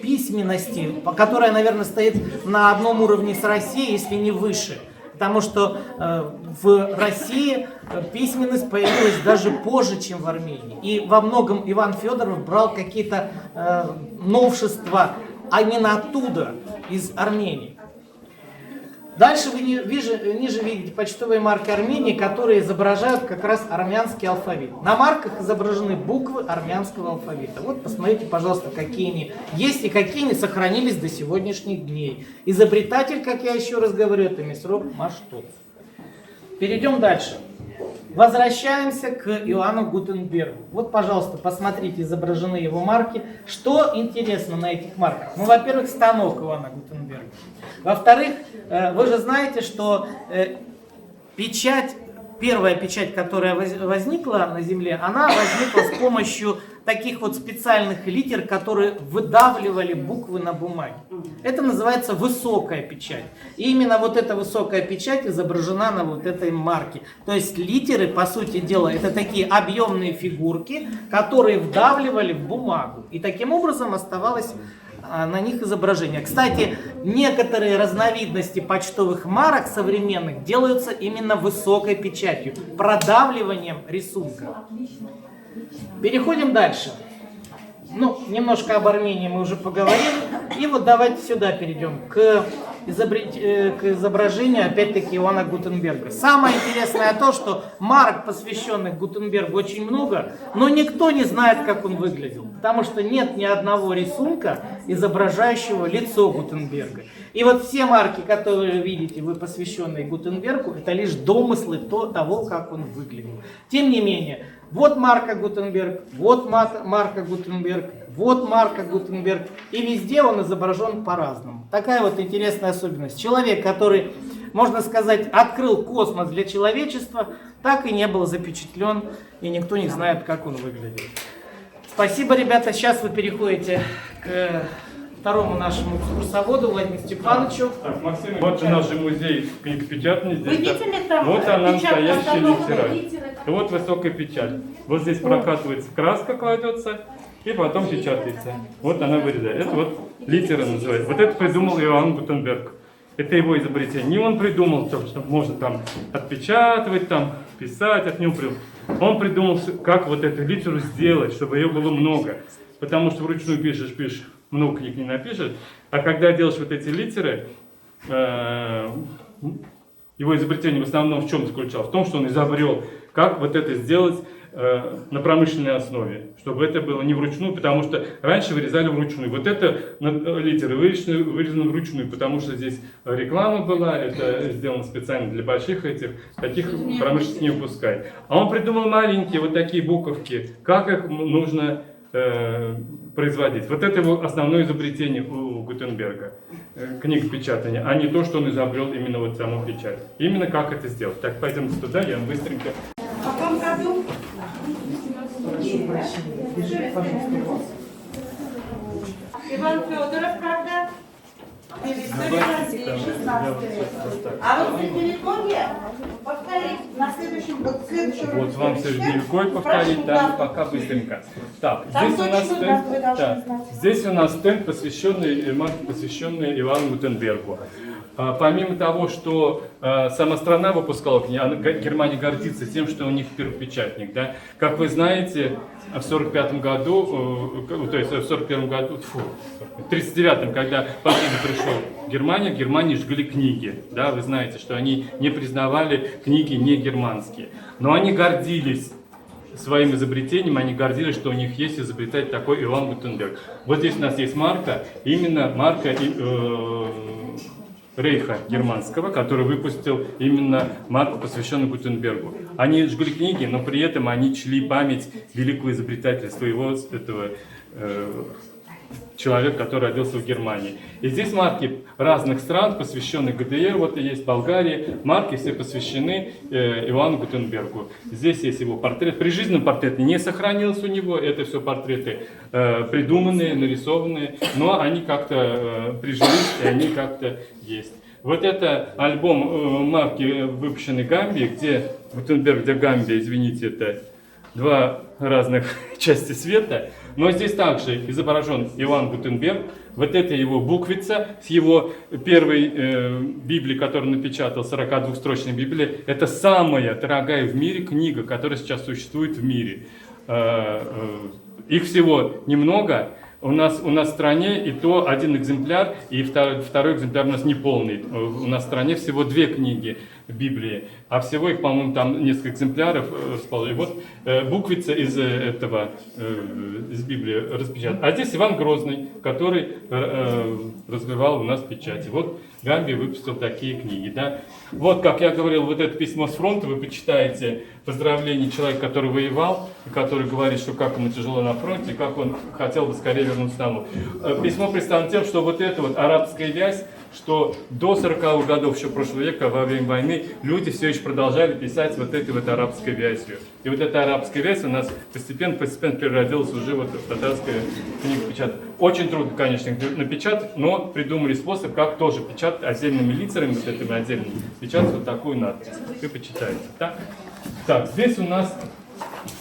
письменности, которая, наверное, стоит на одном уровне с Россией, если не выше. Потому что в России письменность появилась даже позже, чем в Армении. И во многом Иван Федоров брал какие-то новшества, а именно оттуда, из Армении. Дальше вы ниже видите почтовые марки Армении, которые изображают как раз армянский алфавит. На марках изображены буквы армянского алфавита. Вот посмотрите, пожалуйста, какие они есть и какие они сохранились до сегодняшних дней. Изобретатель, как я еще раз говорю, это Месроп Маштоц. Перейдем дальше. Возвращаемся к Иоанну Гутенбергу. Вот, пожалуйста, посмотрите, изображены его марки. Что интересно на этих марках? Ну, во-первых, станок Иоанна Гутенберга. Во-вторых, вы же знаете, что печать, первая печать, которая возникла на Земле, она возникла с помощью таких вот специальных литер, которые выдавливали буквы на бумаге. Это называется высокая печать. И именно вот эта высокая печать изображена на вот этой марке. То есть литеры, по сути дела, это такие объемные фигурки, которые вдавливали в бумагу. И таким образом оставалось на них изображение. Кстати, некоторые разновидности почтовых марок современных делаются именно высокой печатью, продавливанием рисунка. Переходим дальше. Ну, немножко об Армении мы уже поговорили. И вот давайте сюда перейдем, к к изображению, опять-таки, Иоанна Гутенберга. Самое интересное то, что марок, посвященных Гутенбергу, очень много, но никто не знает, как он выглядел, потому что нет ни одного рисунка, изображающего лицо Гутенберга. И вот все марки, которые вы видите, вы посвященные Гутенбергу, это лишь домыслы того, как он выглядел. Тем не менее, вот марка Гутенберг, вот марка Гутенберг, вот марка Гутенберг, и везде он изображен по-разному. Такая вот интересная особенность. Человек, который, можно сказать, открыл космос для человечества, так и не был запечатлен, и никто не знает, как он выглядит. Спасибо, ребята. Сейчас вы переходите к второму нашему экскурсоводу Владимиру Степановичу. Так, Максим, вот наш музей книгопечатания здесь. Видите ли там Вот она печать настоящая постановлена? литера. Вот высокая печать. Вот здесь прокатывается краска, кладется, и потом печатается. Вот она вырезает. Это вот литера называется. Вот это придумал Иоанн Гутенберг. Это его изобретение. Не он придумал, что можно там отпечатывать, там писать, от него придумал. Он придумал, как вот эту литеру сделать, чтобы ее было много. Потому что вручную пишешь, много книг не напишешь. А когда делаешь вот эти литеры, его изобретение в основном в чем заключалось? В том, что он изобрел, как вот это сделать на промышленной основе, чтобы это было не вручную, потому что раньше вырезали вручную. Вот это литеры вырезаны вручную, потому что здесь реклама была, это сделано специально для больших этих, таких промышленных не выпускает. А он придумал маленькие вот такие буковки, как их нужно производить. Вот это его основное изобретение у Гутенберга, книгопечатания, а не то, что он изобрел именно вот саму печать. Именно как это сделать. Так, пойдемте туда, я вам быстренько. В каком году? Иван Федоров, правда? История России, 16 век. А вот Средневековье повторить на следующем Вот вам Средневековье повторить, да, пока быстренько. Так, здесь у нас стенд, посвященный Иоанну Гутенбергу. Помимо того, что сама страна выпускала книги, Германия гордится тем, что у них первопечатник. Да? Как вы знаете, в 1945 году, то есть в 1941 году, в 1939, когда Победа пришел в Германии жгли книги. Да? Вы знаете, что они не признавали книги не германские. Но они гордились своим изобретением, они гордились, что у них есть изобретатель такой Иоанн Гутенберг. Вот здесь у нас есть марка, именно марка Рейха германского, который выпустил именно марку, посвященную Гутенбергу. Они жгли книги, но при этом они чли память великого изобретателя, своего этого человека, который родился в Германии. И здесь марки разных стран, посвященных ГДР, вот и есть Болгария, марки все посвящены Иоанну Гутенбергу. Здесь есть его портрет. Прижизненный портрет не сохранился у него, это все портреты придуманные, нарисованные, но они как-то прижились, и они как-то есть. Вот это альбом марки, выпущенный в Гамбии, где Гутенберг, где Гамбия, извините, это два разных части света. Но здесь также изображен Иоанн Гутенберг. Вот это его буквица с его первой Библии, которую напечатал, 42-строчной Библии. Это самая дорогая в мире книга, которая сейчас существует в мире. Их всего немного. У нас в стране и то один экземпляр, и второй экземпляр у нас не полный. У нас в стране всего 2 книги Библии, а всего их, по-моему, там несколько экземпляров. И вот буквица из Библии распечатана. А здесь Иван Грозный, который развивал у нас печати. Вот Гамбия выпустил такие книги. Да? Вот, как я говорил, вот это письмо с фронта, вы почитаете поздравление человека, который воевал, который говорит, что как ему тяжело на фронте, как он хотел бы скорее вернуться домой. Письмо представлено тем, что вот эта вот арабская вязь, что до 40-х годов еще прошлого века, во время войны, люди все еще продолжали писать вот этой вот арабской вязью. И вот эта арабская вязь у нас постепенно переродилась уже вот в татарскую книгу печатать. Очень трудно, конечно, напечатать, но придумали способ, как тоже печатать отдельными литерами, вот этими отдельными, печатать вот такую надпись. Вы почитаете. Так, здесь у нас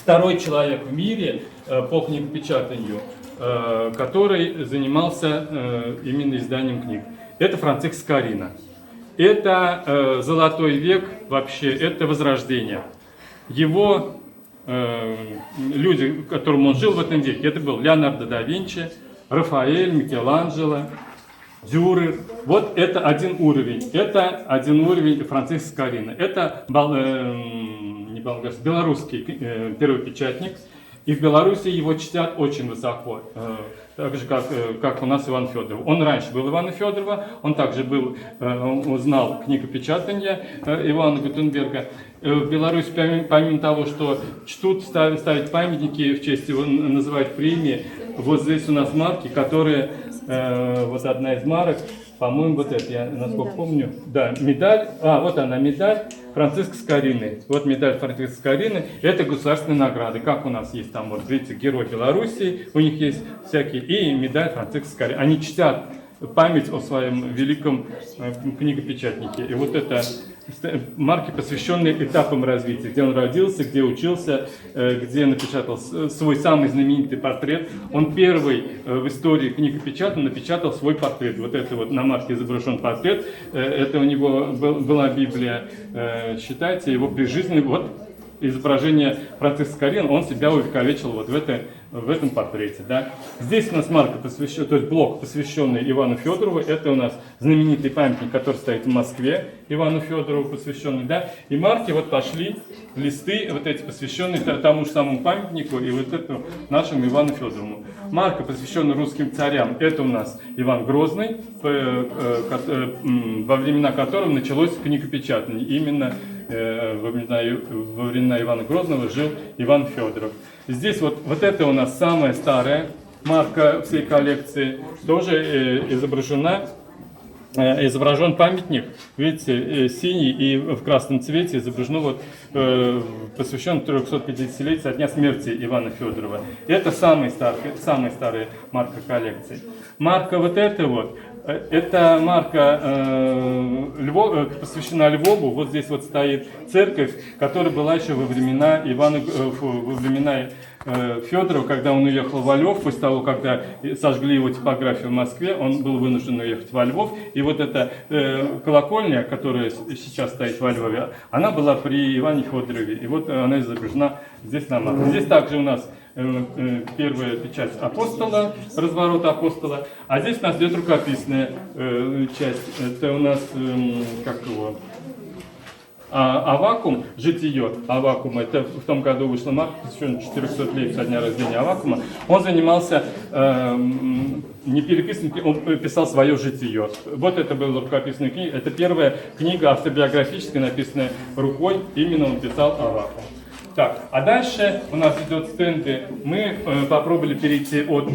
второй человек в мире по книгопечатанию, который занимался именно изданием книг. Это Франциск Скорина. Это золотой век вообще, это возрождение. Его люди, которым он жил в этом веке, это был Леонардо да Винчи, Рафаэль, Микеланджело, Дюрер. Вот это один уровень. Это один уровень Франциск Скорина. Это белорусский первый печатник. И в Беларуси его чтят очень высоко, так же, как у нас Иван Федоров. Он раньше был Ивана Федорова, он также узнал книгопечатание Ивана Гутенберга. В Беларуси, помимо того, что чтут, ставить памятники в честь его, называют премии, вот здесь у нас марки, которые, вот одна из марок, по-моему, вот это, я насколько помню, да, медаль, вот она, медаль Франциск Скорины. Вот медаль Франциск Скорины, это государственные награды, как у нас есть там, вот видите, Герой Белоруссии, у них есть всякие, и медаль Франциск Скорины. Они чтят память о своем великом книгопечатнике. И вот это марки, посвященные этапам развития, где он родился, где учился, где напечатал свой самый знаменитый портрет. Он первый в истории книгопечатания напечатал свой портрет. Вот это вот на марке изображен портрет. Это у него была Библия, считайте, его при жизни. Вот изображение Франциска Скорина, он себя увековечил вот в этом портрете. Да. Здесь у нас марка посвящена, то есть блок, посвященный Ивану Федорову. Это у нас знаменитый памятник, который стоит в Москве, Ивану Федорову посвященный. Да. И марки вот пошли, листы вот эти посвященные тому же самому памятнику и вот этому нашему Ивану Федорову. Марка, посвященная русским царям, это у нас Иван Грозный, во времена которого началось книгопечатание. Именно во времена Ивана Грозного жил Иван Федоров. Здесь вот это у нас самая старая марка всей коллекции. Тоже изображен памятник, видите, синий и в красном цвете изображено посвящен 350-летию со дня смерти Ивана Федорова. Это самая старая марка коллекции. Марка вот эта вот, это марка посвящена Львову. Вот здесь вот стоит церковь, которая была еще во времена Федорова, когда он уехал во Львов, после того, когда сожгли его типографию в Москве, он был вынужден уехать во Львов. И вот эта колокольня, которая сейчас стоит во Львове, она была при Иване Федорове. И вот она изображена здесь на марке. Здесь также у нас первая печать апостола, разворот апостола. А здесь у нас идет рукописная часть. Это у нас, Аввакум, житие Аввакума, это в том году вышла марка, посвященная 400 лет со дня рождения Аввакума. Он занимался не переписыванием, он писал свое житие. Вот это была рукописная книга, это первая книга автобиографическая, написанная рукой, именно он писал Аввакум. Так, а дальше у нас идет стенды. Мы попробовали перейти от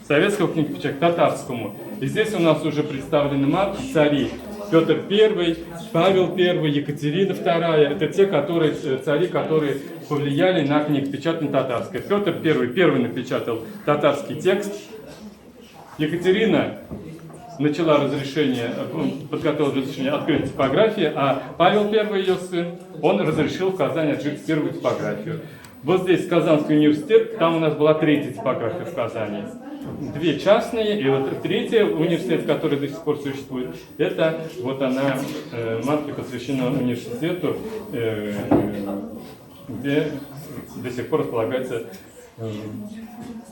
советского книгопечатания к татарскому. И здесь у нас уже представлены марки царей. Петр I, Павел I, Екатерина II. Это те цари, которые повлияли на книгопечатание татарское. Петр I первый напечатал татарский текст. Екатерина начала подготовила разрешение открыть типографию, а Павел I, ее сын, он разрешил в Казани открыть первую типографию. Вот здесь Казанский университет, там у нас была третья типография в Казани. Две частные, и вот третья университет, который до сих пор существует, это вот она, марка посвящена университету, где до сих пор располагается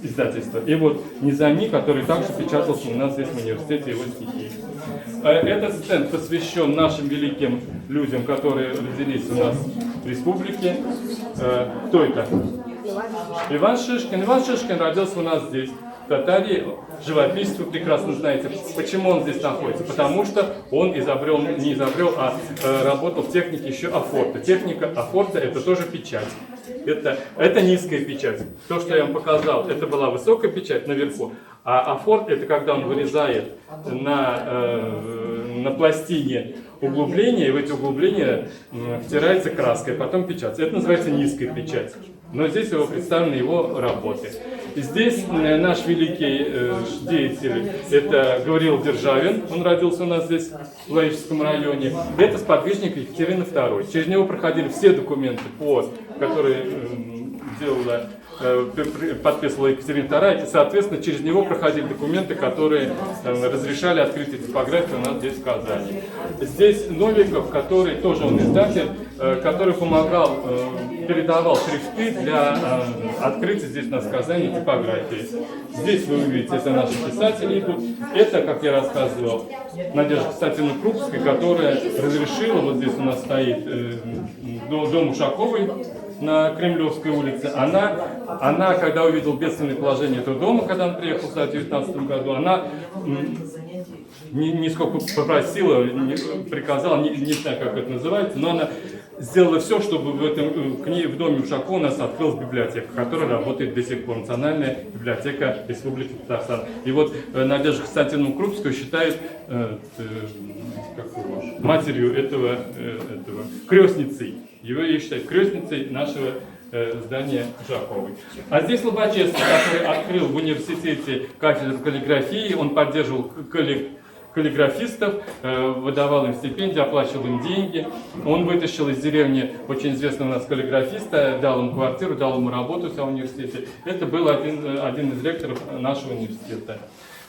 издательство. И вот Низами, который также печатался у нас здесь в университете, его стихи. Этот стенд посвящен нашим великим людям, которые родились у нас в республике. Кто это? Иван Шишкин. Иван Шишкин родился у нас здесь, в Татарии. Живописец, вы прекрасно знаете. Почему он здесь находится? Потому что он работал в технике еще афорта. Техника афорта — это тоже печать. Это низкая печать. То, что я вам показал, это была высокая печать наверху. А афорт — это когда он вырезает на пластине углубления, и в эти углубления втирается краской, потом печать. Это называется низкая печать. Но здесь представлены его работы. Здесь наш великий деятель, это Гавриил Державин, он родился у нас здесь, в Лаишском районе. Это сподвижник Екатерины II. Через него проходили все документы, которые делала подписывала Екатерина II, и, соответственно, через него проходили документы, которые разрешали открытие типографии у нас здесь в Казани. Здесь Новиков, который тоже он издатель, который помогал, передавал шрифты для открытия здесь у нас в Казани типографии. Здесь вы увидите, это наши писатели идут. Это, как я рассказывал, Надежда Константиновна Крупская, которая разрешила, вот здесь у нас стоит дом Ушаковой на Кремлевской улице. Она, когда увидела бедственное положение этого дома, когда она приехала в 2019 году, она нисколько попросила, приказала, не знаю, как это называется, но она сделала все, чтобы в доме Ушакова у нас открылась библиотека, которая работает до сих пор, Национальная библиотека Республики Татарстан. И вот Надежда Константиновна Крупская считает матерью этого крестницей. Его считают крестницей нашего здания Ушаковой. А здесь Лобачевский, который открыл в университете кафедру каллиграфии, он поддерживал каллиграфистов, выдавал им стипендии, оплачивал им деньги. Он вытащил из деревни очень известного у нас каллиграфиста, дал ему квартиру, дал ему работу в университете. Это был один из ректоров нашего университета.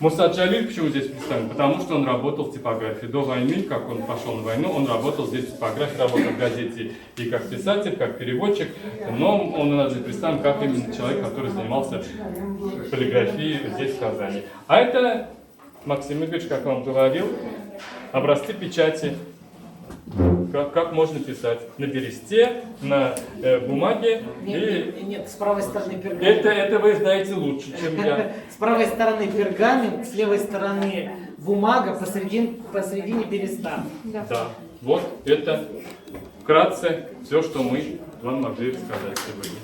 Муса Джалиль почему здесь представлен? Потому что он работал в типографии. До войны, как он пошел на войну, он работал здесь в типографии, работал в газете и как писатель, как переводчик. Но он у нас здесь представлен как именно человек, который занимался каллиграфией здесь, в Казани. А это, Максим Игоревич, как вам говорил, образцы печати. Как можно писать на бересте, на бумаге. Нет, с правой стороны пергамент. Это вы знаете лучше, чем я. С правой стороны пергамент, с левой стороны бумага, посередине береста. Да. Вот это вкратце все, что мы вам могли рассказать сегодня.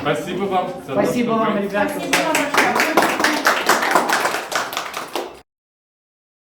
Спасибо вам. Спасибо вам, ребята. Спасибо вам большое.